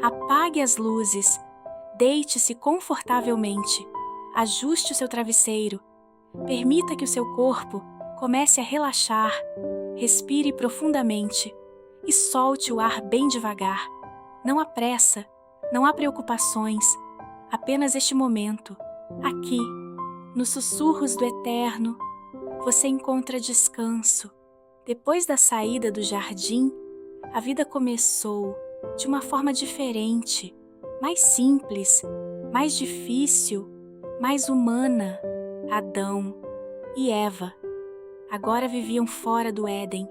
Apague as luzes, deite-se confortavelmente, ajuste o seu travesseiro, permita que o seu corpo comece a relaxar, respire profundamente e solte o ar bem devagar. Não há pressa, não há preocupações, apenas este momento, aqui, nos sussurros do eterno, você encontra descanso. Depois da saída do jardim, a vida começou de uma forma diferente, mais simples, mais difícil, mais humana. Adão e Eva agora viviam fora do Éden.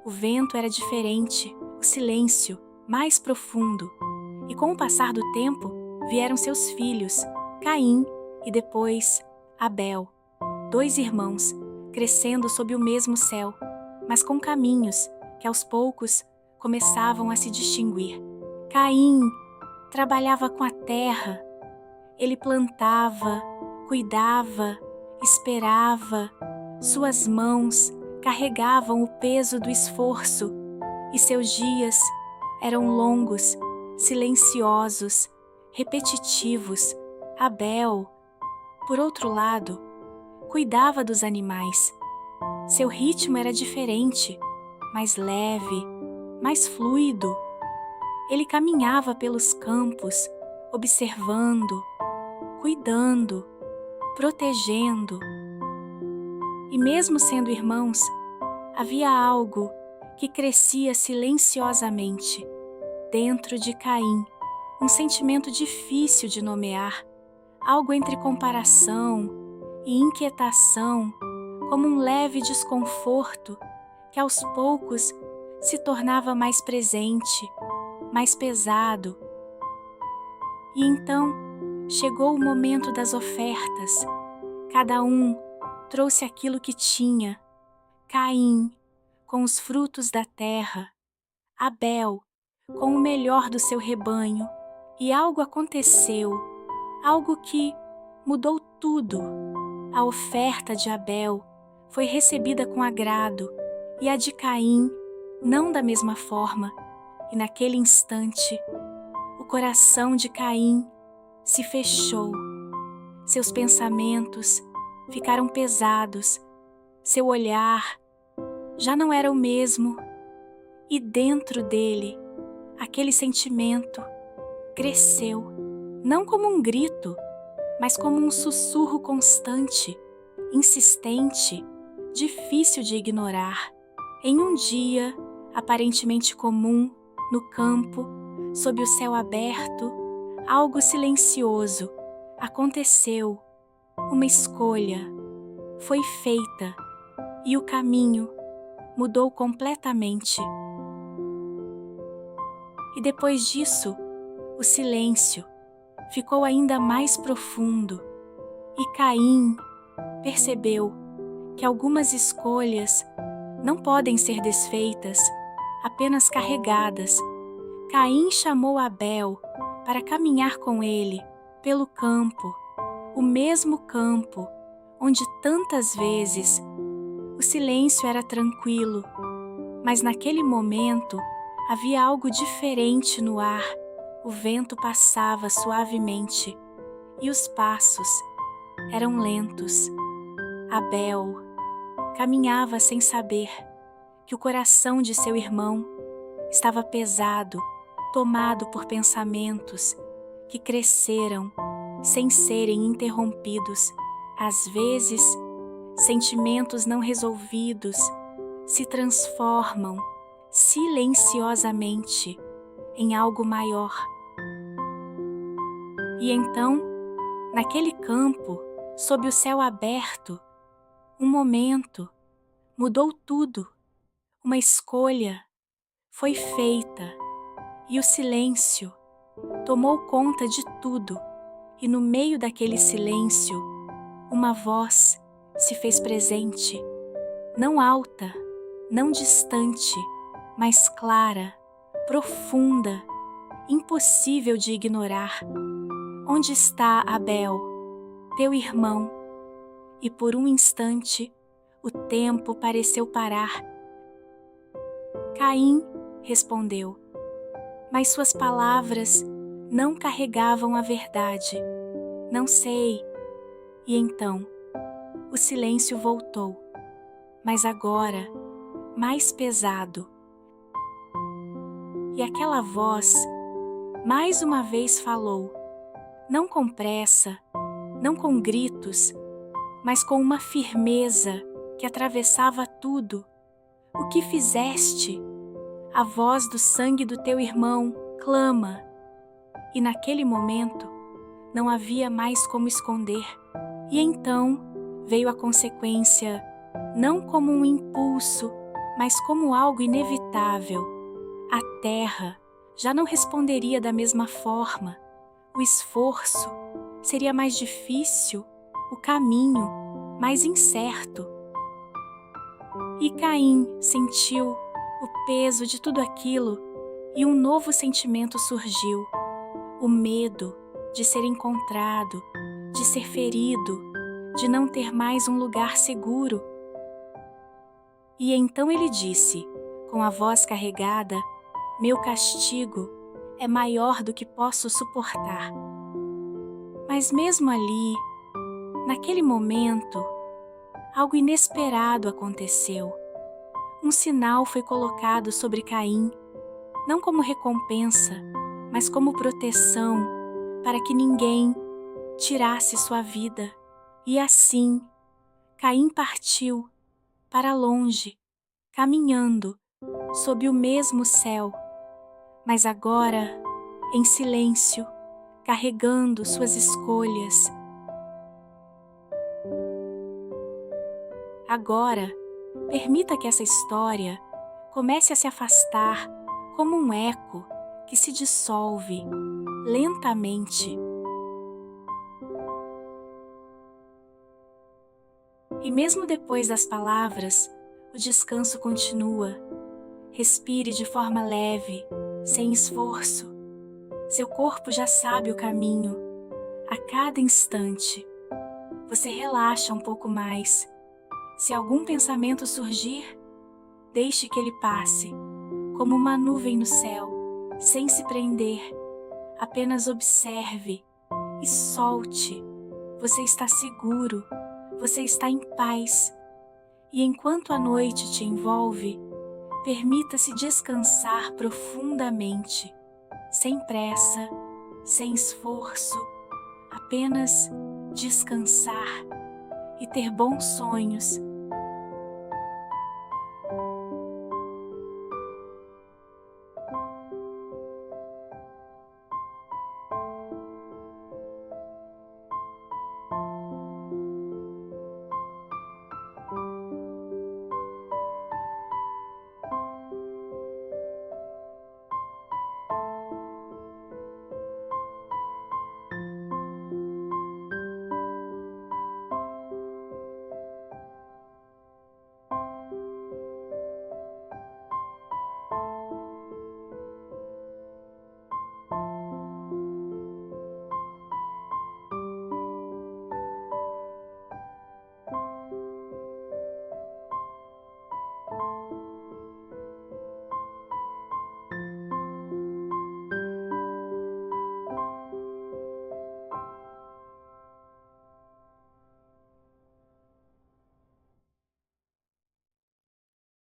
O vento era diferente, o silêncio mais profundo. E com o passar do tempo, vieram seus filhos, Caim e depois Abel, 2 irmãos, crescendo sob o mesmo céu, mas com caminhos que aos poucos começavam a se distinguir. Caim trabalhava com a terra, ele plantava, cuidava, esperava, suas mãos carregavam o peso do esforço e seus dias eram longos, silenciosos, repetitivos. Abel, por outro lado, cuidava dos animais. Seu ritmo era diferente, mais leve, mais fluido. Ele caminhava pelos campos, observando, cuidando, protegendo. E mesmo sendo irmãos, havia algo que crescia silenciosamente dentro de Caim, um sentimento difícil de nomear, algo entre comparação e inquietação, como um leve desconforto que aos poucos se tornava mais presente, mais pesado. E então chegou o momento das ofertas. Cada um trouxe aquilo que tinha. Caim, com os frutos da terra, Abel, com o melhor do seu rebanho. E algo aconteceu, algo que mudou tudo. A oferta de Abel foi recebida com agrado, e a de Caim não da mesma forma. E naquele instante, o coração de Caim se fechou. Seus pensamentos ficaram pesados, seu olhar já não era o mesmo, e dentro dele, aquele sentimento cresceu, não como um grito, mas como um sussurro constante, insistente, difícil de ignorar. Em um dia aparentemente comum, no campo, sob o céu aberto, algo silencioso aconteceu. Uma escolha foi feita e o caminho mudou completamente. E depois disso, o silêncio ficou ainda mais profundo e Caim percebeu que algumas escolhas não podem ser desfeitas, apenas carregadas. Caim chamou Abel para caminhar com ele pelo campo, o mesmo campo onde tantas vezes o silêncio era tranquilo, mas naquele momento havia algo diferente no ar. O vento passava suavemente e os passos eram lentos. Abel caminhava sem saber que o coração de seu irmão estava pesado, tomado por pensamentos que cresceram sem serem interrompidos. Às vezes, sentimentos não resolvidos se transformam silenciosamente em algo maior. E então, naquele campo, sob o céu aberto, um momento mudou tudo. Uma escolha foi feita e o silêncio tomou conta de tudo. E no meio daquele silêncio, uma voz se fez presente, não alta, não distante, mas clara, profunda, impossível de ignorar. Onde está Abel, teu irmão? E por um instante, o tempo pareceu parar. Caim respondeu: mas suas palavras não carregavam a verdade. Não sei. E então, o silêncio voltou, mas agora mais pesado. E aquela voz mais uma vez falou, não com pressa, não com gritos, mas com uma firmeza que atravessava tudo. O que fizeste? A voz do sangue do teu irmão clama. E naquele momento, não havia mais como esconder. E então veio a consequência, não como um impulso, mas como algo inevitável. A terra já não responderia da mesma forma. O esforço seria mais difícil, o caminho mais incerto. E Caim sentiu o peso de tudo aquilo e um novo sentimento surgiu: o medo de ser encontrado, de ser ferido, de não ter mais um lugar seguro. E então ele disse, com a voz carregada: meu castigo é maior do que posso suportar. Mas mesmo ali, naquele momento, algo inesperado aconteceu. Um sinal foi colocado sobre Caim, não como recompensa, mas como proteção, para que ninguém tirasse sua vida. E assim, Caim partiu para longe, caminhando sob o mesmo céu, mas agora em silêncio, carregando suas escolhas. Agora, permita que essa história comece a se afastar como um eco que se dissolve lentamente. E mesmo depois das palavras, o descanso continua. Respire de forma leve, sem esforço. Seu corpo já sabe o caminho. A cada instante, você relaxa um pouco mais. Se algum pensamento surgir, deixe que ele passe, como uma nuvem no céu, sem se prender. Apenas observe e solte. Você está seguro, você está em paz. E enquanto a noite te envolve, permita-se descansar profundamente, sem pressa, sem esforço, apenas descansar e ter bons sonhos